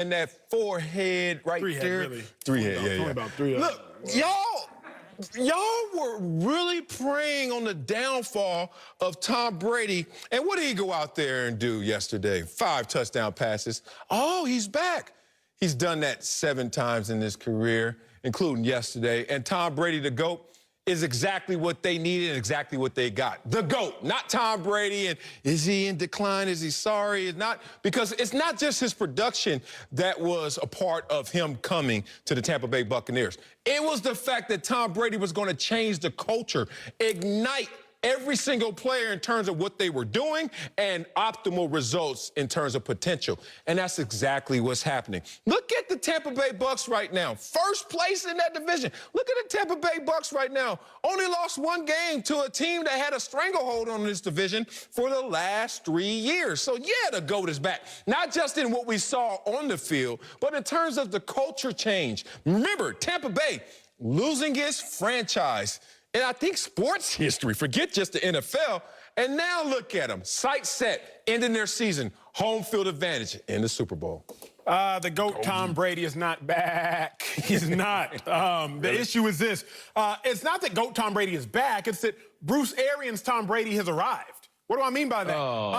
And that forehead right there. Really. Three-head, yeah. About three. Look, y'all were really preying on the downfall of Tom Brady. And what did he go out there and do yesterday? 5 touchdown passes. Oh, he's back. He's done that 7 times in his career, including yesterday. And Tom Brady, the GOAT, is exactly what they needed and exactly what they got. The GOAT, not Tom Brady. And is he in decline? Is he sorry? It's not, because it's not just his production that was a part of him coming to the Tampa Bay Buccaneers. It was the fact that Tom Brady was going to change the culture, ignite every single player in terms of what they were doing and optimal results in terms of potential. And that's exactly what's happening. Look at the Tampa Bay Bucks right now. First place in that division. Look at the Tampa Bay Bucks right now. Only lost 1 game to a team that had a stranglehold on this division for the last 3 years. So, yeah, the GOAT is back. Not just in what we saw on the field, but in terms of the culture change. Remember, Tampa Bay losing its franchise. And I think sports history, forget just the NFL. And now look at them, sight set, ending their season, home field advantage in the Super Bowl. The GOAT Tom Brady is not back. He's not. The issue is this. It's not that GOAT Tom Brady is back. It's that Bruce Arians' Tom Brady has arrived. What do I mean by that? No.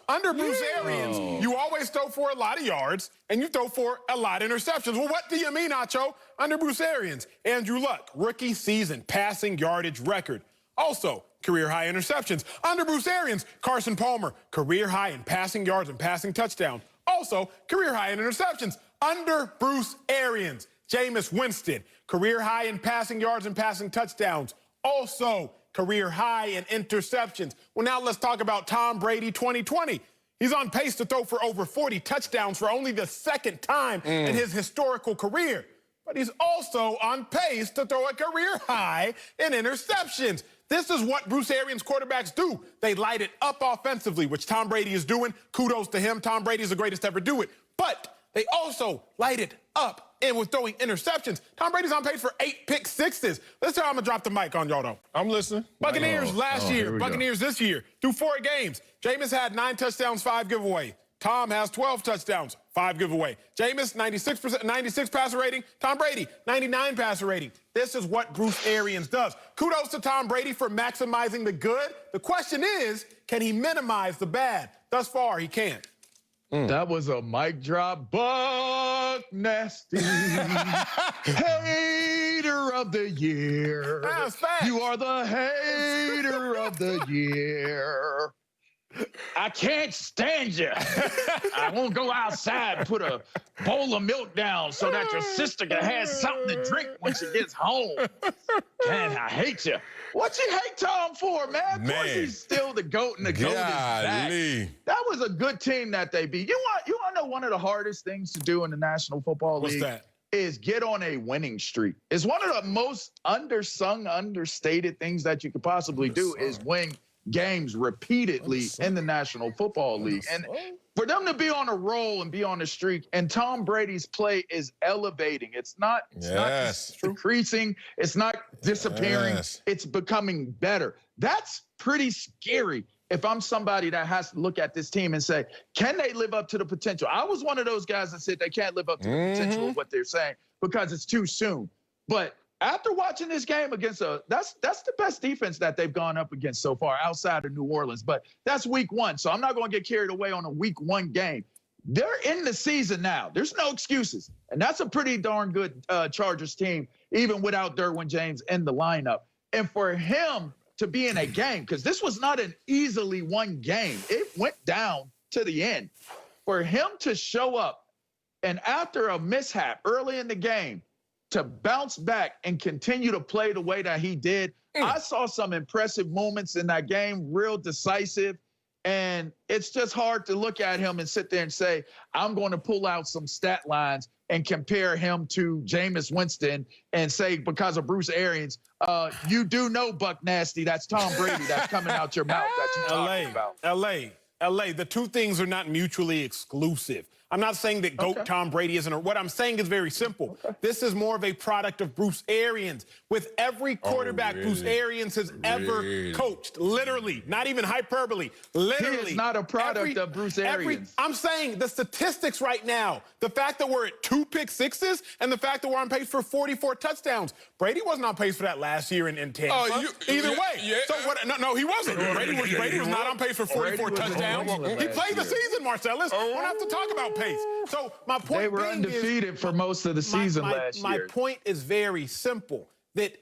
Under Bruce Arians, you always throw for a lot of yards, and you throw for a lot of interceptions. Well, what do you mean, Nacho? Under Bruce Arians, Andrew Luck, rookie season passing yardage record. Also, career-high interceptions. Under Bruce Arians, Carson Palmer, career-high in passing yards and passing touchdowns. Also, career-high in interceptions. Under Bruce Arians, Jameis Winston, career-high in passing yards and passing touchdowns. Also, career high in interceptions. Well, now let's talk about Tom Brady 2020. He's on pace to throw for over 40 touchdowns for only the 2nd time in his historical career. But he's also on pace to throw a career high in interceptions. This is what Bruce Arians quarterbacks do. They light it up offensively, which Tom Brady is doing. Kudos to him. Tom Brady is the greatest to ever do it. But they also light it up and with throwing interceptions. Tom Brady's on pace for 8 pick sixes. Let's tell you, I'm going to drop the mic on y'all, though. I'm listening. Buccaneers last year, Buccaneers this year, through 4 games. Jameis had 9 touchdowns, 5 giveaway. Tom has 12 touchdowns, 5 giveaway. Jameis, 96 passer rating. Tom Brady, 99 passer rating. This is what Bruce Arians does. Kudos to Tom Brady for maximizing the good. The question is, can he minimize the bad? Thus far, he can't. That was a mic drop. Buck Nasty. Hater of the year. That's fact. You are the hater of the year. I can't stand you. I won't go outside and put a bowl of milk down so that your sister can have something to drink when she gets home. Man, I hate you. What you hate Tom for, man? Of course he's still the GOAT, and the GOAT is back. That was a good team that they beat. You want to know one of the hardest things to do in the National Football League? What's that? Is get on a winning streak. It's one of the most undersung, understated things that you could possibly do is win games repeatedly in the National Football League. And for them to be on a roll and be on a streak, and Tom Brady's play is elevating. It's not decreasing. It's not disappearing. It's becoming better. That's pretty scary if I'm somebody that has to look at this team and say, can they live up to the potential? I was one of those guys that said they can't live up to the potential of what they're saying because it's too soon. But after watching this game against that's the best defense that they've gone up against so far outside of New Orleans. But that's week 1, so I'm not going to get carried away on a week 1 game. They're in the season now. There's no excuses. And that's a pretty darn good Chargers team, even without Derwin James in the lineup. And for him to be in a game, because this was not an easily won game. It went down to the end. For him to show up and after a mishap early in the game, to bounce back and continue to play the way that he did. I saw some impressive moments in that game, real decisive. And it's just hard to look at him and sit there and say, I'm going to pull out some stat lines and compare him to Jameis Winston and say, because of Bruce Arians, you do know, Buck Nasty, that's Tom Brady that's coming out your mouth that you're talking about. LA, the two things are not mutually exclusive. I'm not saying that GOAT Tom Brady isn't. What I'm saying is very simple. This is more of a product of Bruce Arians. With every quarterback Bruce Arians has ever coached, literally, not even hyperbole, literally. He is not a product of Bruce Arians. I'm saying the statistics right now, the fact that we're at 2 pick sixes and the fact that we're on pace for 44 touchdowns. Brady wasn't on pace for that last year in Tampa. Either way. So what? No, he wasn't. Brady was not on pace for 44 touchdowns. He played the season, Marcellus. We don't have to talk about pace. So my point they were undefeated for most of the season last year. My point is very simple. That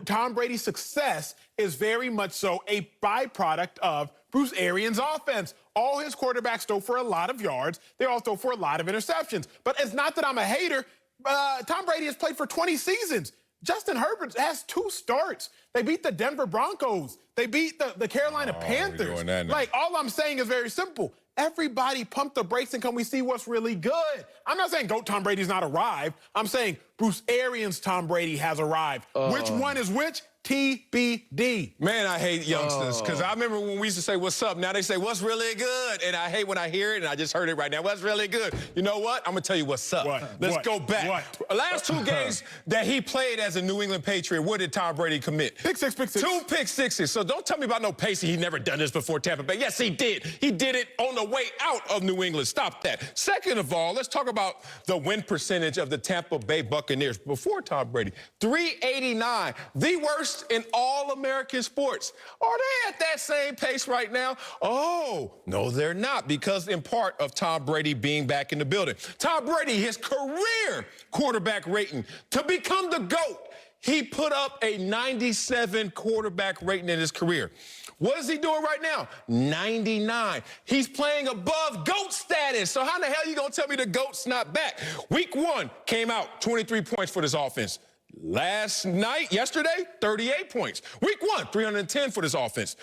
Tom Brady's success is very much so a byproduct of Bruce Arians' offense. All his quarterbacks throw for a lot of yards. They all throw for a lot of interceptions. But it's not that I'm a hater. Tom Brady has played for 20 seasons. Justin Herbert has 2 starts. They beat the Denver Broncos. They beat the Carolina Panthers. Like, all I'm saying is very simple. Everybody pump the brakes and can we see what's really good? I'm not saying GOAT Tom Brady's not arrived. I'm saying Bruce Arians' Tom Brady has arrived. Which one is which? TBD. Man, I hate youngsters because I remember when we used to say, what's up? Now they say, what's really good? And I hate when I hear it, and I just heard it right now. What's really good? You know what? I'm going to tell you what's up. Let's go back. Last 2 games that he played as a New England Patriot, what did Tom Brady commit? Pick six. 2 pick sixes. So don't tell me about no pacing. He never done this before Tampa Bay. Yes, he did. He did it on the way out of New England. Stop that. Second of all, let's talk about the win percentage of the Tampa Bay Buccaneers before Tom Brady. 389, the worst in all American sports. Are they at that same pace right now? Oh, no, they're not, because in part of Tom Brady being back in the building. Tom Brady, his career quarterback rating to become the GOAT, he put up a 97 quarterback rating in his career. What is he doing right now? 99. He's playing above GOAT status. So how the hell are you going to tell me the GOAT's not back? Week 1 came out, 23 points for this offense. Yesterday, 38 points. Week 1, 310 for this offense.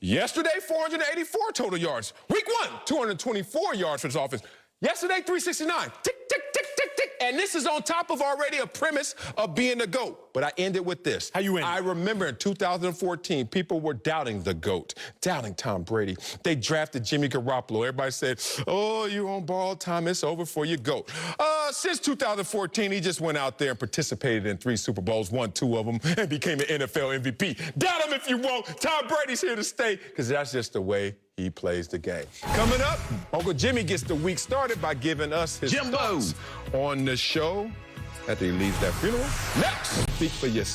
Yesterday, 484 total yards. Week 1, 224 yards for this offense. Yesterday, 369. Tick, tick, tick, tick, tick. And this is on top of already a premise of being the GOAT. But I ended with this. How you end? I remember in 2014, people were doubting the GOAT, doubting Tom Brady. They drafted Jimmy Garoppolo. Everybody said, oh, you're on borrowed time. It's over for your GOAT. Since 2014, he just went out there and participated in 3 Super Bowls, won 2 of them, and became an NFL MVP. Doubt him if you want. Tom Brady's here to stay, because that's just the way he plays the game. Coming up, Uncle Jimmy gets the week started by giving us his thoughts on the show after he leaves that funeral. Next, speak for yourself.